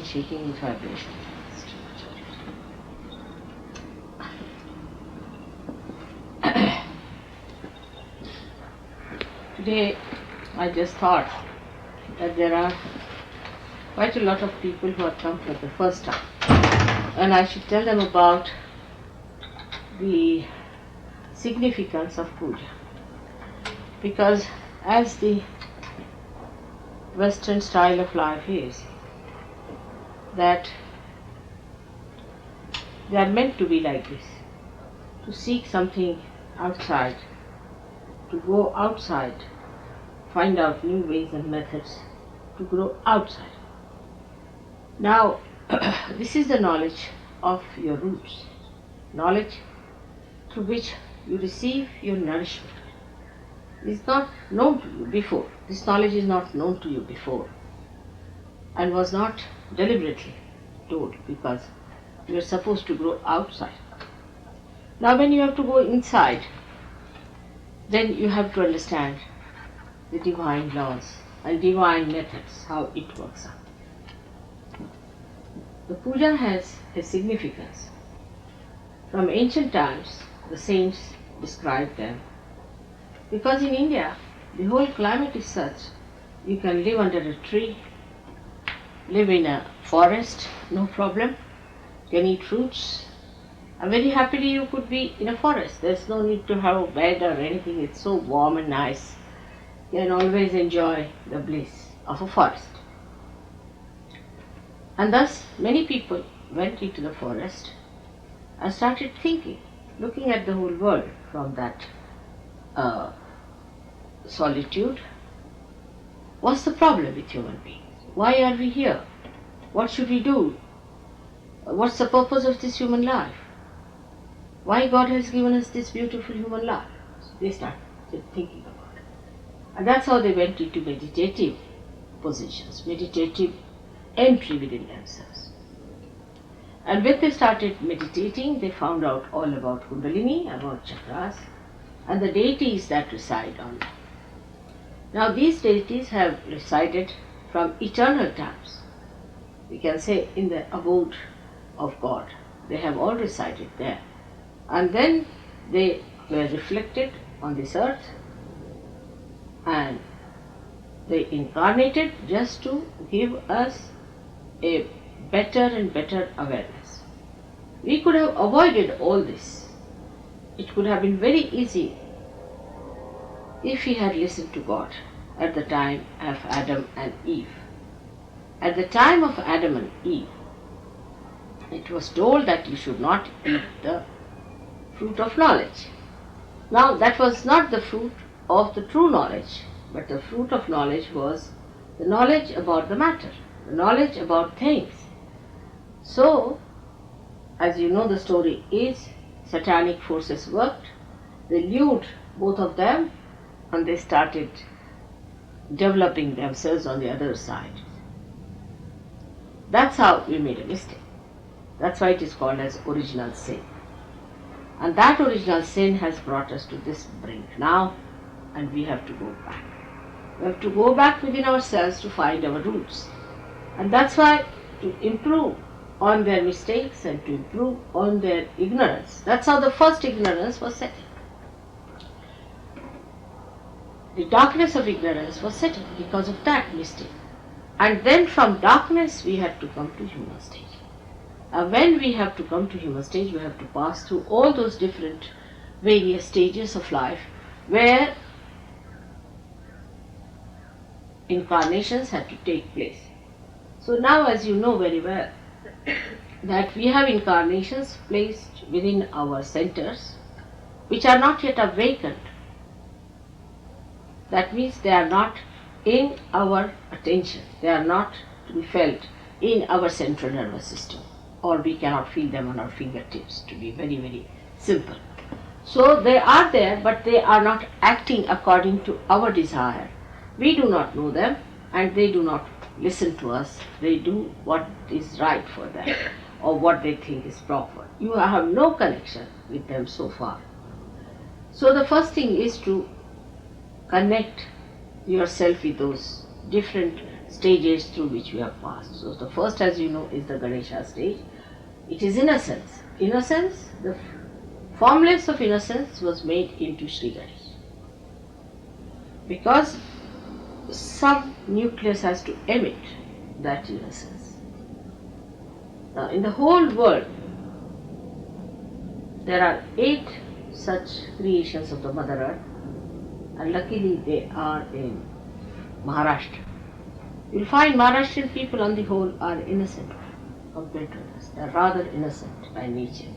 shaking with vibration. Today I just thought that there are quite a lot of people who have come for the first time, and I should tell them about the significance of puja, because as the Western style of life is, that they are meant to be like this, to seek something outside, to go outside, find out new ways and methods to grow outside. Now, this is the knowledge of your roots, knowledge through which you receive your nourishment. It is not known to you before. This knowledge is not known to you before and was not deliberately told, because you are supposed to grow outside. Now when you have to go inside, then you have to understand the divine laws and divine methods, how it works out. The puja has a significance. From ancient times, the saints described them, because in India, the whole climate is such, you can live under a tree, live in a forest, no problem, can eat fruits, and very happily you could be in a forest. There's no need to have a bed or anything, it's so warm and nice. You can always enjoy the bliss of a forest. And thus many people went into the forest and started thinking, looking at the whole world from that solitude. What's the problem with human beings? Why are we here? What should we do? What's the purpose of this human life? Why God has given us this beautiful human life? So they started thinking about it. And that's how they went into meditative positions, meditative entry within themselves. And when they started meditating, they found out all about Kundalini, about chakras, and the deities that reside on them. Now these deities have resided from eternal times. We can say in the abode of God. They have all resided there. And then they were reflected on this earth and they incarnated just to give us a better and better awareness. We could have avoided all this. It could have been very easy if we had listened to God at the time of Adam and Eve. At the time of Adam and Eve, it was told that you should not eat the fruit of knowledge. Now that was not the fruit of the true knowledge, but the fruit of knowledge was the knowledge about the matter, the knowledge about things. So, as you know, the story is, satanic forces worked, they lured both of them and they started developing themselves on the other side. That's how we made a mistake. That's why it is called as original sin. And that original sin has brought us to this brink now, and we have to go back. We have to go back within ourselves to find our roots. And that's why, to improve on their mistakes and to improve on their ignorance, that's how the first ignorance was setting. The darkness of ignorance was setting because of that mistake. And then from darkness we had to come to human stage. When we have to come to human stage, we have to pass through all those different various stages of life where incarnations had to take place. So now, as you know very well, that we have incarnations placed within our centers which are not yet awakened. That means they are not in our attention, they are not to be felt in our central nervous system, or we cannot feel them on our fingertips, to be very, very simple. So they are there, but they are not acting according to our desire. We do not know them and they do not listen to us. They do what is right for them or what they think is proper. You have no connection with them so far. So the first thing is to connect yourself with those different stages through which we have passed. So the first, as you know, is the Ganesha stage. It is innocence. Innocence, the formless of innocence was made into Shri Ganesh. Because some nucleus has to emit that innocence. Now in the whole world, there are 8 such creations of the Mother Earth, and luckily they are in Maharashtra. You will find Maharashtrian people on the whole are innocent compared to us. They are rather innocent by nature.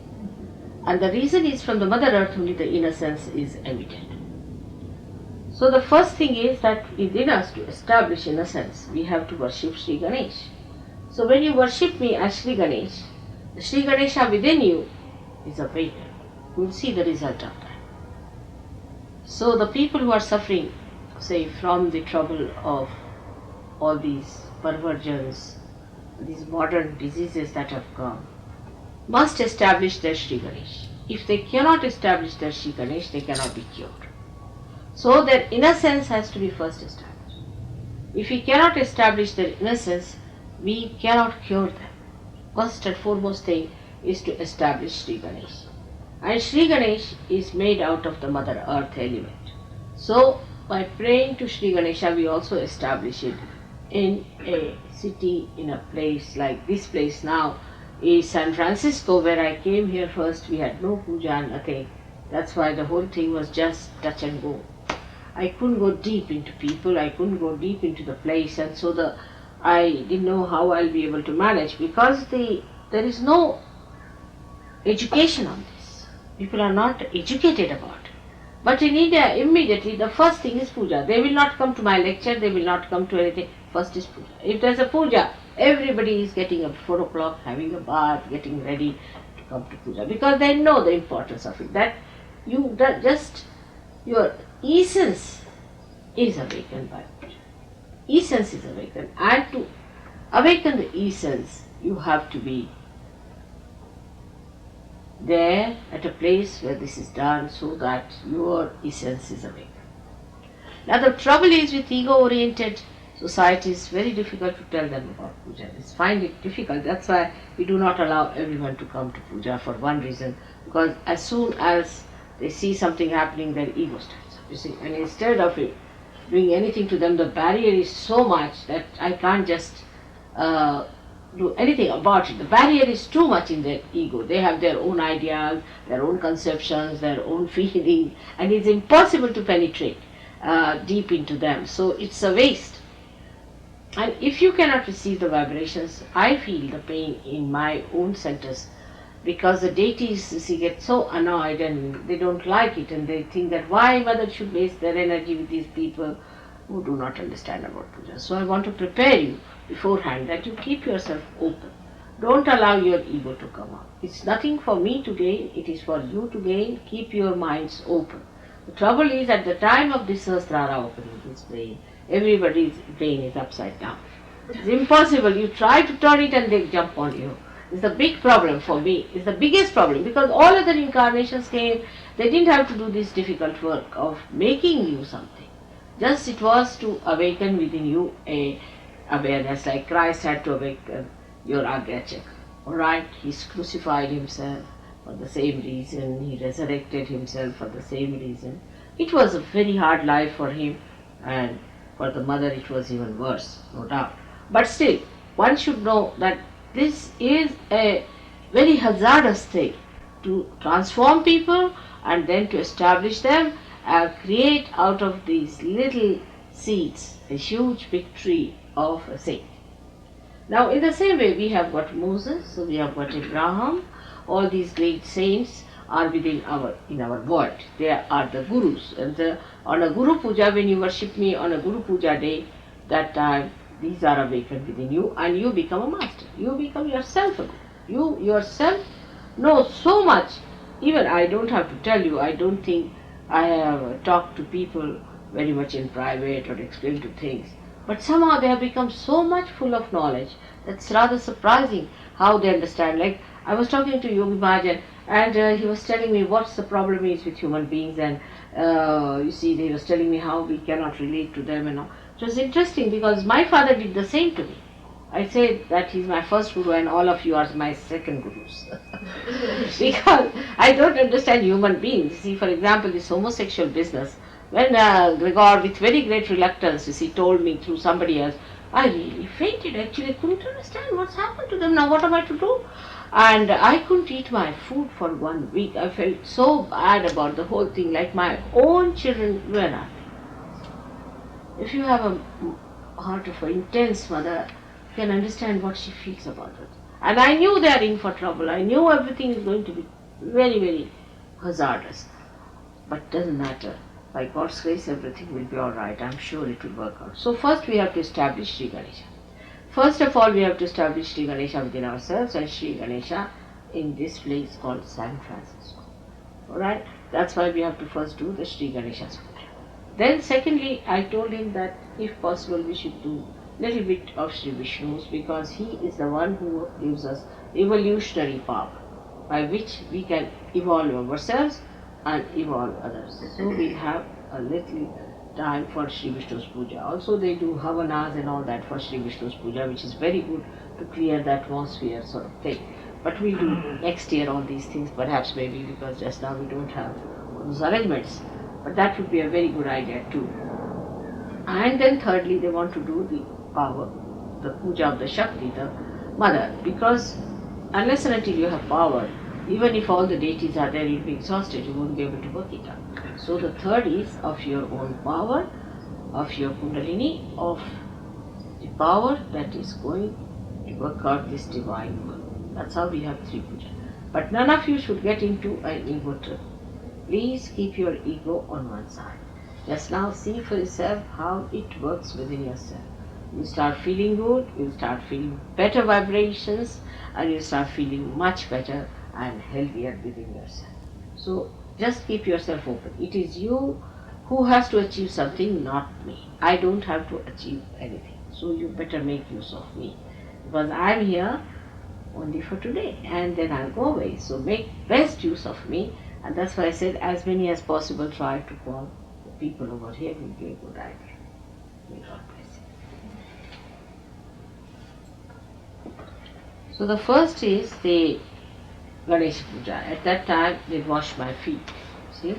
And the reason is from the Mother Earth only the innocence is emitted. So the first thing is that within us, to establish innocence, we have to worship Shri Ganesh. So when you worship me as Shri Ganesh, the Shri Ganesha within you is awakened. You will see the result of that. So the people who are suffering, say, from the trouble of all these perversions, these modern diseases that have come, must establish their Shri Ganesh. If they cannot establish their Shri Ganesh, they cannot be cured. So their innocence has to be first established. If we cannot establish their innocence, we cannot cure them. First and foremost thing is to establish Shri Ganesh. And Shri Ganesh is made out of the Mother Earth element. So by praying to Shri Ganesha, we also establish it in a city, in a place like this place now is San Francisco, where I came here first. We had no puja, nothing. That's why the whole thing was just touch and go. I couldn't go deep into people, I couldn't go deep into the place, and so I didn't know how I'll be able to manage, because there is no education on this. People are not educated about it. But in India, immediately the first thing is puja. They will not come to my lecture, they will not come to anything. First is puja. If there's a puja, everybody is getting up at 4 o'clock, having a bath, getting ready to come to puja, because they know the importance of it. That your essence is awakened by puja. Essence is awakened, and to awaken the essence, you have to be there at a place where this is done, so that your essence is awakened. Now the trouble is with ego-oriented society, it's very difficult to tell them about puja. They find it difficult. That's why we do not allow everyone to come to puja, for one reason, because as soon as they see something happening, their ego stands up. You see, and instead of doing anything to them, the barrier is so much that I can't just do anything about it. The barrier is too much in their ego. They have their own ideas, their own conceptions, their own feelings, and it's impossible to penetrate deep into them. So it's a waste. And if you cannot receive the vibrations, I feel the pain in my own centers, because the deities, you see, get so annoyed and they don't like it, and they think that why Mother should waste their energy with these people who do not understand about puja. So I want to prepare you beforehand that you keep yourself open. Don't allow your ego to come out. It's nothing for me to gain, it is for you to gain. Keep your minds open. The trouble is, at the time of this Sahasrara opening, this brain, everybody's brain is upside down. It's impossible. You try to turn it and they jump on you. It's the big problem for me. It's the biggest problem, because all other incarnations came, they didn't have to do this difficult work of making you something. Just it was to awaken within you a awareness, like Christ had to awaken your Agrachak. Alright, He crucified Himself for the same reason, He resurrected Himself for the same reason. It was a very hard life for Him, and for the Mother it was even worse, no doubt. But still, one should know that this is a very hazardous thing, to transform people and then to establish them and create out of these little seeds a huge big tree of a saint. Now in the same way, we have got Moses, we have got Abraham. All these great saints are within in our world. They are the gurus. And on a Guru Puja, when you worship me on a Guru Puja day, that time these are awakened within you, and you become a master. You become yourself a guru. You yourself know so much. Even I don't have to tell you, I don't think I have talked to people very much in private or explained to things. But somehow they have become so much full of knowledge that's rather surprising how they understand. Like I was talking to Yogi Mahajan, and he was telling me what's the problem is with human beings, and you see, they was telling me how we cannot relate to them and all. It was interesting because my father did the same to me. I said that he's my first guru and all of you are my second gurus. Because I don't understand human beings. See, for example, this homosexual business, when Gregor, with very great reluctance, told me through somebody else, I really fainted. Actually, I couldn't understand what's happened to them. Now, what am I to do? And I couldn't eat my food for 1 week. I felt so bad about the whole thing, like my own children were not. If you have a heart of an intense mother, you can understand what she feels about it. And I knew they are in for trouble. I knew everything is going to be very, very hazardous. But doesn't matter. By God's grace, everything will be all right. I'm sure it will work out. So first we have to establish Shri Ganesha. First of all, we have to establish Shri Ganesha within ourselves, and Shri Ganesha in this place called San Francisco. Alright? That's why we have to first do the Shri Ganesha. Then secondly, I told him that if possible we should do little bit of Shri Vishnu's, because he is the one who gives us evolutionary power by which we can evolve ourselves and evolve others. So we have a little time for Shri Vishnu's Puja. Also they do Havanas and all that for Shri Vishnu's Puja, which is very good to clear the atmosphere sort of thing. But we'll do next year all these things, perhaps maybe, because just now we don't have those arrangements. But that would be a very good idea too. And then thirdly, they want to do the power, the puja of the Shakti, the mother, because unless and until you have power, even if all the deities are there, you'll be exhausted, you won't be able to work it out. So the third is of your own power, of your Kundalini, of the power that is going to work out this divine work. That's how we have three puja. But none of you should get into an ego trip. Please keep your ego on one side. Just now see for yourself how it works within yourself. You start feeling good, you start feeling better vibrations, and you start feeling much better and healthier within yourself. So just keep yourself open. It is you who has to achieve something, not me. I don't have to achieve anything. So you better make use of me, because I am here only for today and then I'll go away. So make best use of me, and that's why I said as many as possible try to call the people over here will be a good idea. May God bless you. So the first is the Ganesh Puja. At that time they wash my feet. See?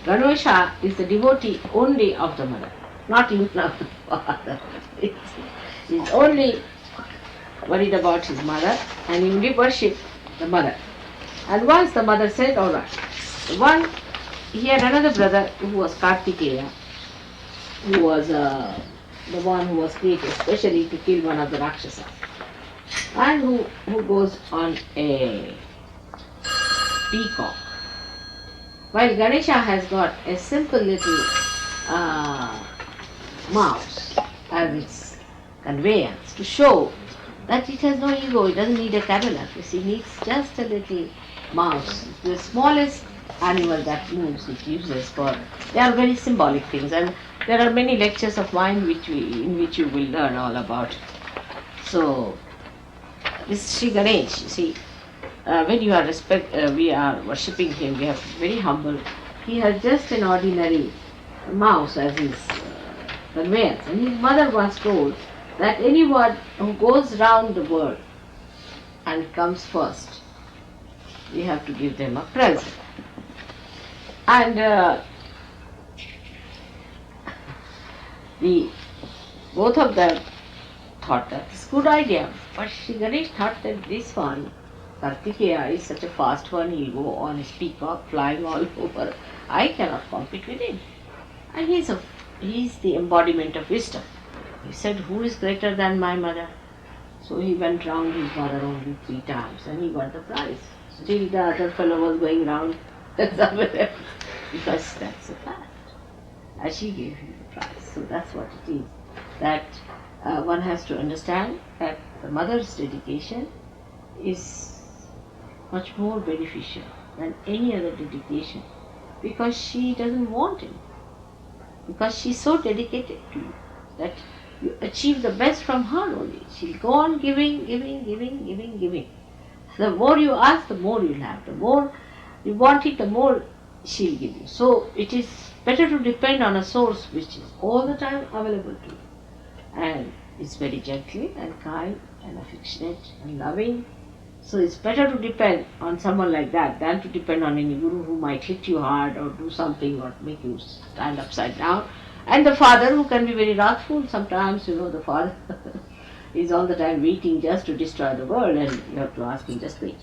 Ganesha is the devotee only of the mother, not even of the father. He's only worried about his mother and he only worship the mother. And once the mother said, alright, he had another brother who was Kartikeya, who was the one who was created especially to kill one of the Rakshasas, and who goes on a peacock. While Ganesha has got a simple little mouse as its conveyance to show that it has no ego, it doesn't need a Cadillac, it needs just a little mouse, the smallest animal that moves it uses for. They are very symbolic things, and there are many lectures of mine in which you will learn all about it. So this Sri Ganesh, you see, when you are we are worshipping him, we have to be very humble. He has just an ordinary mouse as his conveyance, and his mother once told that anyone who goes round the world and comes first, we have to give them a present. And both of them thought that it's a good idea, but Shri Ganesh thought that this one, Kartikeya, is such a fast one, he'll go on his peacock flying all over. I cannot compete with him. And he's the embodiment of wisdom. He said, who is greater than my mother? So he went round his mother only 3 times and he got the prize. Still the other fellow was going round somewhere else, because that's a fact. And she gave him the prize. So that's what it is. That one has to understand that the mother's dedication is much more beneficial than any other dedication, because she doesn't want him. Because she's so dedicated to you that you achieve the best from her only. She'll go on giving. The more you ask, the more you'll have. The more you want it, the more she'll give you. So it is better to depend on a source which is all the time available to you. And it's very gentle and kind and affectionate and loving. So it's better to depend on someone like that than to depend on any guru who might hit you hard or do something or make you stand upside down. And the father who can be very wrathful sometimes, the father is all the time waiting just to destroy the world, and you have to ask him, just wait.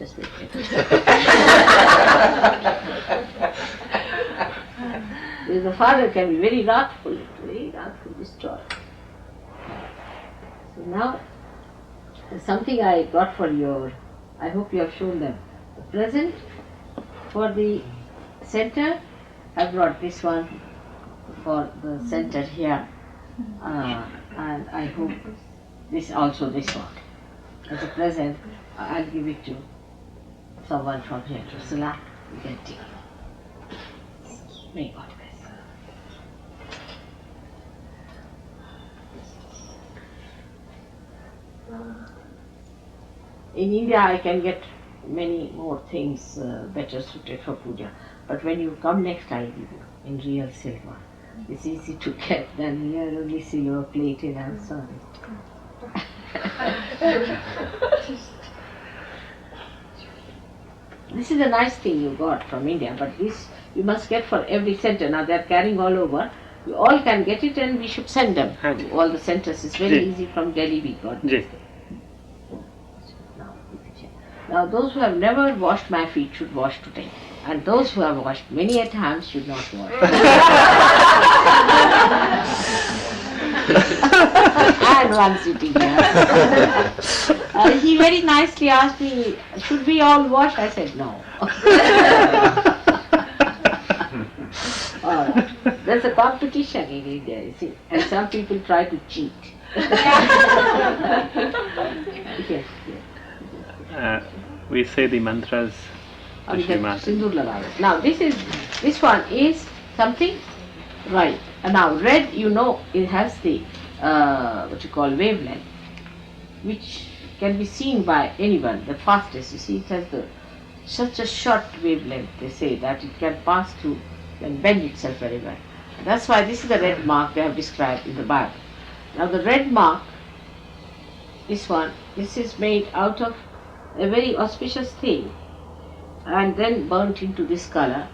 The father can be very wrathful, destroyer. So now, something I got for I hope you have shown them. The present for the center, I brought this one for the center here, and I hope this one. As a present, I'll give it to someone from here, to Sula. You can take it. May God bless. In India, I can get many more things better suited for puja. But when you come next, I'll give you in real silver. It's easy to get than here only silver plated. I'm sorry. This is a nice thing you got from India, but this you must get for every center. Now they are carrying all over. You all can get it, and we should send them to all the centers. It's very easy from Delhi. We got this. Now those who have never washed my feet should wash today, and those who have washed many a times should not wash. And one sitting here. He very nicely asked me, should we all wash? I said no. There's a competition in India, you see, and some people try to cheat. Yes. We say the mantras. Now this one is something right. And now red, it has the what you call wavelength, which can be seen by anyone. The fastest, you see, it has such a short wavelength. They say that it can pass through and bend itself very well. That's why this is the red mark they have described in the Bible. Now the red mark, this is made out of a very auspicious thing and then burnt into this color.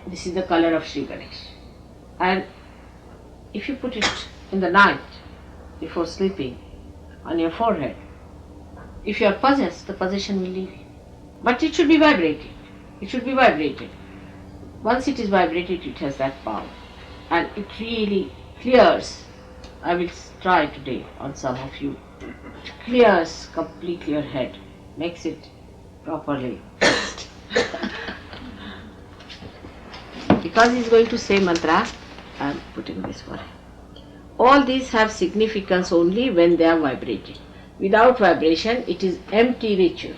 This is the color of Shri Ganesh. And if you put it in the night before sleeping on your forehead, if you are possessed, the possession will leave you. But it should be vibrated. Once it is vibrated, it has that power. And it really clears. I will try today on some of you. It clears completely your head, makes it properly fixed. Because he is going to say mantra, I am putting this for him. All these have significance only when they are vibrating. Without vibration, it is empty ritual.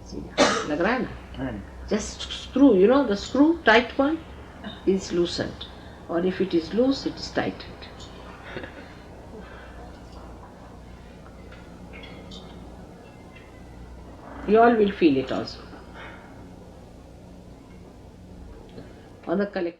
See, lag raha hai na? Just screw, the screw, tight one, is loosened. Or if it is loose, it is tightened. You all will feel it also. On the collective.